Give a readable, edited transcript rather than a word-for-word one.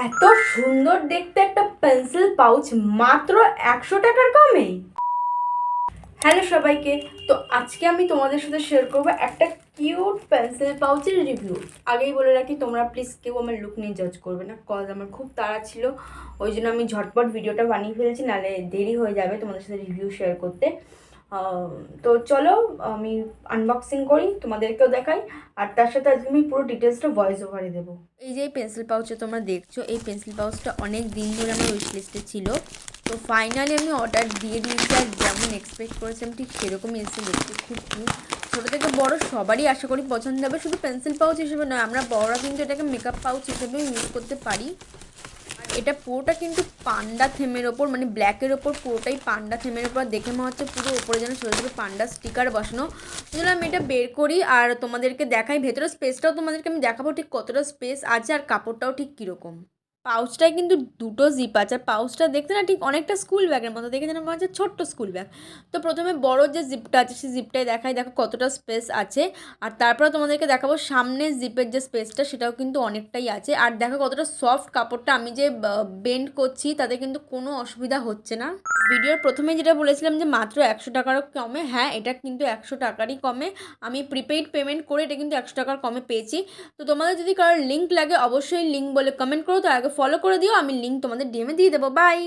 এত সুন্দর দেখতে একটা পেন্সিল পাউচ মাত্র 100 টাকার কমে। হ্যালো সবাইকে, তো আজকে আমি তোমাদের সাথে শেয়ার করবো একটা কিউট পেন্সিল পাউচের রিভিউ। আগেই বলে রাখি, তোমরা প্লিজ কেউ আমার লুক নিয়ে জাজ করবে না, কজ আমার খুব তাড়া ছিল, ওই জন্য আমি ঝটপট ভিডিওটা বানিয়ে ফেলেছি, নাহলে দেরি হয়ে যাবে তোমাদের সাথে রিভিউ শেয়ার করতে। তো চলো আমি আনবক্সিং করি, তোমাদেরকেও দেখাই, আর তার সাথে আজকে আমি পুরো ডিটেলসটা ভয়েস ওভারে দেবো। এই যে পেন্সিল পাউচটা তোমরা দেখছো, এই পেন্সিল পাউচটা অনেক দিন ধরে আমার উইশ লিস্টে ছিল। তো ফাইনালি আমি অর্ডার দিয়ে দিয়েছি, আর যেমন এক্সপেক্ট করেছিলাম ঠিক সেরকমই এসে দেখতে খুব কিউট। ছোটো থেকে বড় সবারই আশা করি পছন্দ হবে, শুধু পেন্সিল পাউচ হিসেবে নয়, আমরা বড়রা কিন্তু এটাকে মেকআপ পাউচ হিসেবেও ইউজ করতে পারি। আর এটা পুরোটা কিন্তু পান্ডা থিমের ওপর, মানে ব্ল্যাকের ওপর পুরোটাই পান্ডা থিমের ওপর, দেখে মনে হচ্ছে পুরো ওপরে যেন ছোটো ছোটো পান্ডা স্টিকার বসানো। তাহলে আমি এটা বের করি আর তোমাদেরকে দেখাই, ভেতরের স্পেসটাও তোমাদেরকে আমি দেখাবো ঠিক কতটা স্পেস আছে আর কাপড়টাও ঠিক কীরকম। পাউচটায় কিন্তু দুটো জিপ আছে, আর পাউচটা দেখতে না ঠিক অনেকটা স্কুল ব্যাগের মতো, দেখে যেন মনে হচ্ছে ছোট্ট স্কুল ব্যাগ। তো প্রথমে বড় যে জিপটা আছে সেই জিপটাই দেখাই, দেখো কতটা স্পেস আছে। আর তারপরে তোমাদেরকে দেখাবো সামনের জিপের যে স্পেসটা, সেটাও কিন্তু অনেকটাই আছে। আর দেখো কতটা সফট কাপড়টা, আমি যে বেন্ড করছি তাতে কিন্তু কোনো অসুবিধা হচ্ছে না। ভিডিওর প্রথমে যেটা বলেছিলাম যে মাত্র 100 টাকারও কমে, হ্যাঁ এটা কিন্তু 100 টাকারই কমে। আমি প্রিপেইড পেমেন্ট করে এটা কিন্তু 100 টাকার কমে পেয়েছি। তো তোমাদের যদি কারোর লিঙ্ক লাগে অবশ্যই লিঙ্ক বলে কমেন্ট করো, তো আগে ফলো করে দিও, আমি লিঙ্ক তোমাদের ডিএমে দিয়ে দেবো। বাই।